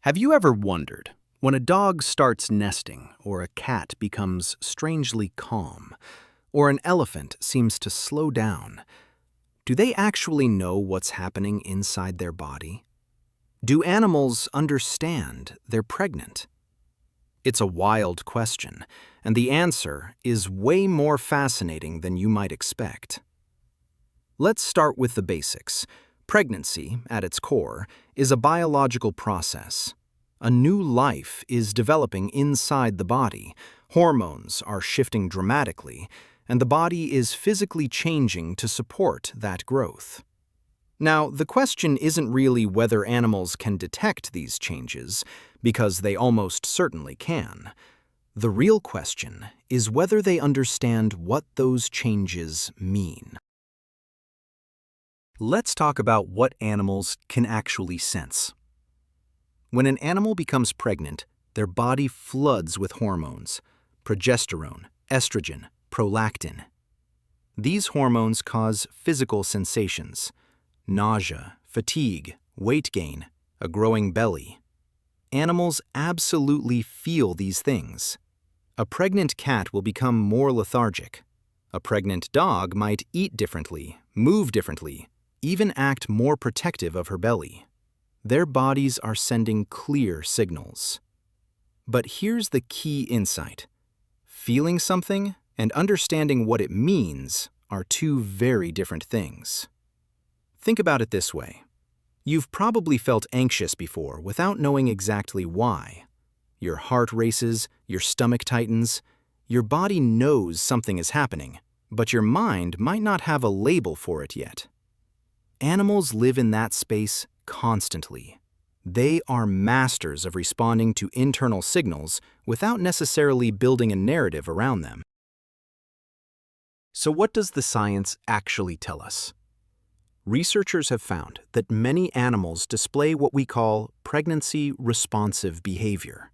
Have you ever wondered, when a dog starts nesting, or a cat becomes strangely calm, or an elephant seems to slow down, do they actually know what's happening inside their body? Do animals understand they're pregnant? It's a wild question, and the answer is way more fascinating than you might expect. Let's start with the basics. Pregnancy, at its core, is a biological process. A new life is developing inside the body, hormones are shifting dramatically, and the body is physically changing to support that growth. Now, the question isn't really whether animals can detect these changes, because they almost certainly can. The real question is whether they understand what those changes mean. Let's talk about what animals can actually sense. When an animal becomes pregnant, their body floods with hormones: progesterone, estrogen, prolactin. These hormones cause physical sensations: nausea, fatigue, weight gain, a growing belly. Animals absolutely feel these things. A pregnant cat will become more lethargic. A pregnant dog might eat differently, move differently, even act more protective of her belly. Their bodies are sending clear signals. But here's the key insight. Feeling something and understanding what it means are two very different things. Think about it this way. You've probably felt anxious before without knowing exactly why. Your heart races, your stomach tightens, your body knows something is happening, but your mind might not have a label for it yet. Animals live in that space constantly. They are masters of responding to internal signals without necessarily building a narrative around them. So what does the science actually tell us? Researchers have found that many animals display what we call pregnancy-responsive behavior,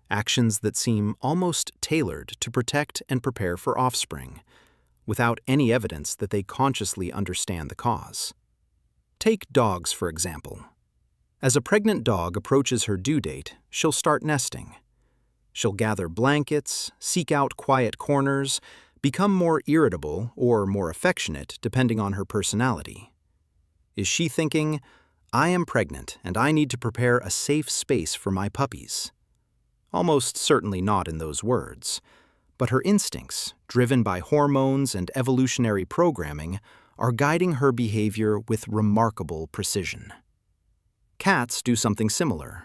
actions that seem almost tailored to protect and prepare for offspring, without any evidence that they consciously understand the cause. Take dogs, for example. As a pregnant dog approaches her due date, she'll start nesting. She'll gather blankets, seek out quiet corners, become more irritable or more affectionate depending on her personality. Is she thinking, "I am pregnant and I need to prepare a safe space for my puppies"? Almost certainly not in those words. But her instincts, driven by hormones and evolutionary programming, are guiding her behavior with remarkable precision. Cats do something similar.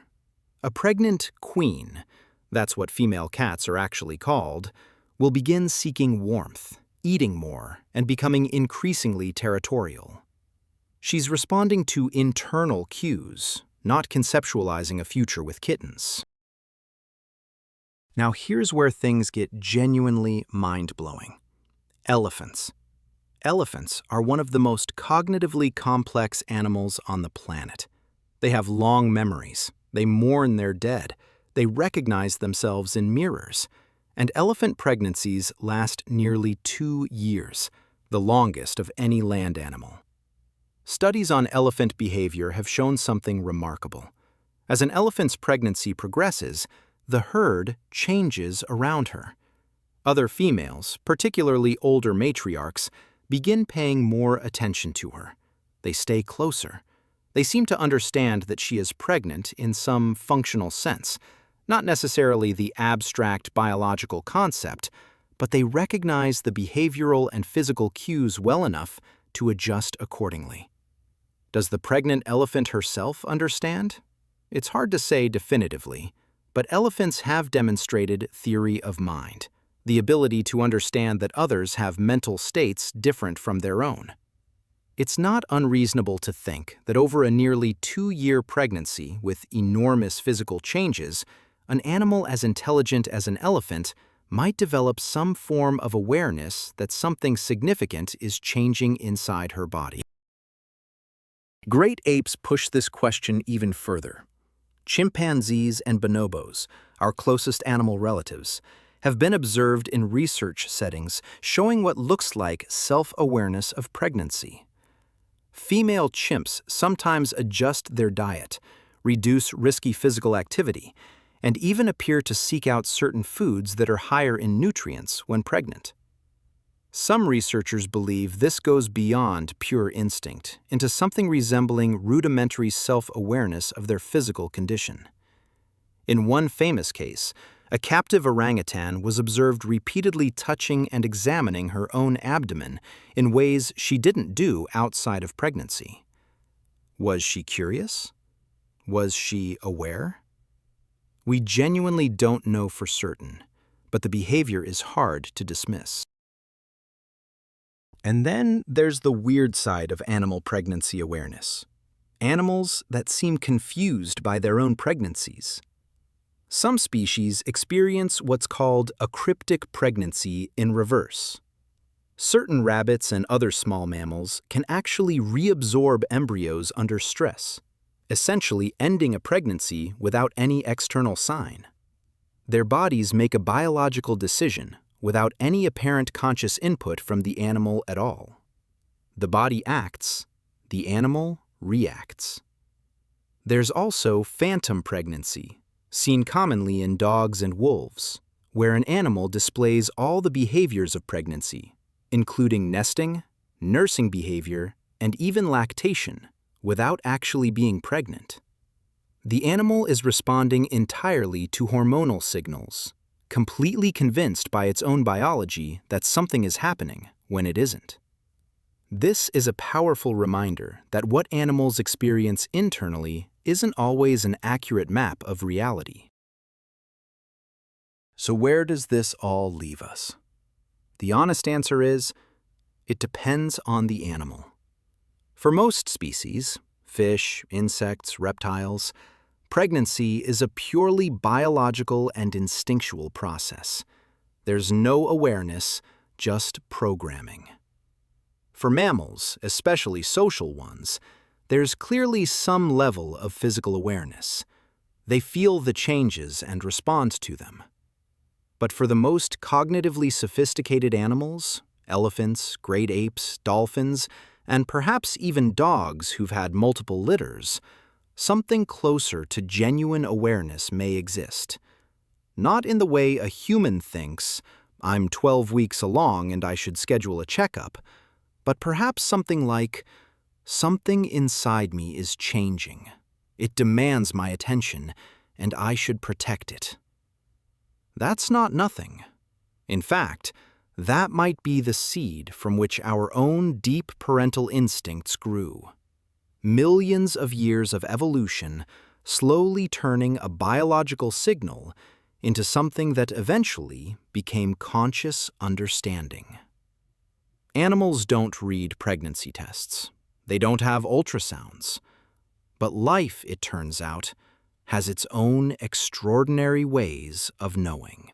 A pregnant queen, that's what female cats are actually called, will begin seeking warmth, eating more, and becoming increasingly territorial. She's responding to internal cues, not conceptualizing a future with kittens. Now here's where things get genuinely mind-blowing. Elephants. Elephants are one of the most cognitively complex animals on the planet. They have long memories, they mourn their dead, they recognize themselves in mirrors, and elephant pregnancies last nearly 2 years, the longest of any land animal. Studies on elephant behavior have shown something remarkable. As an elephant's pregnancy progresses, the herd changes around her. Other females, particularly older matriarchs, begin paying more attention to her. They stay closer. They seem to understand that she is pregnant in some functional sense, not necessarily the abstract biological concept, but they recognize the behavioral and physical cues well enough to adjust accordingly. Does the pregnant elephant herself understand? It's hard to say definitively, but elephants have demonstrated theory of mind, the ability to understand that others have mental states different from their own. It's not unreasonable to think that over a nearly 2-year pregnancy with enormous physical changes, an animal as intelligent as an elephant might develop some form of awareness that something significant is changing inside her body. Great apes push this question even further. Chimpanzees and bonobos, our closest animal relatives, have been observed in research settings showing what looks like self-awareness of pregnancy. Female chimps sometimes adjust their diet, reduce risky physical activity, and even appear to seek out certain foods that are higher in nutrients when pregnant. Some researchers believe this goes beyond pure instinct into something resembling rudimentary self-awareness of their physical condition. In one famous case, a captive orangutan was observed repeatedly touching and examining her own abdomen in ways she didn't do outside of pregnancy. Was she curious? Was she aware? We genuinely don't know for certain, but the behavior is hard to dismiss. And then there's the weird side of animal pregnancy awareness. Animals that seem confused by their own pregnancies. Some species experience what's called a cryptic pregnancy in reverse. Certain rabbits and other small mammals can actually reabsorb embryos under stress, essentially ending a pregnancy without any external sign. Their bodies make a biological decision without any apparent conscious input from the animal at all. The body acts, the animal reacts. There's also phantom pregnancy, seen commonly in dogs and wolves, where an animal displays all the behaviors of pregnancy, including nesting, nursing behavior, and even lactation, without actually being pregnant. The animal is responding entirely to hormonal signals, completely convinced by its own biology that something is happening when it isn't. This is a powerful reminder that what animals experience internally isn't always an accurate map of reality. So where does this all leave us? The honest answer is, it depends on the animal. For most species, fish, insects, reptiles, pregnancy is a purely biological and instinctual process. There's no awareness, just programming. For mammals, especially social ones, there's clearly some level of physical awareness. They feel the changes and respond to them. But for the most cognitively sophisticated animals, elephants, great apes, dolphins, and perhaps even dogs who've had multiple litters, something closer to genuine awareness may exist. Not in the way a human thinks, I'm 12 weeks along and I should schedule a checkup, but perhaps something like, something inside me is changing. It demands my attention, and I should protect it. That's not nothing. In fact, that might be the seed from which our own deep parental instincts grew. Millions of years of evolution slowly turning a biological signal into something that eventually became conscious understanding. Animals don't read pregnancy tests. They don't have ultrasounds. But life, it turns out, has its own extraordinary ways of knowing.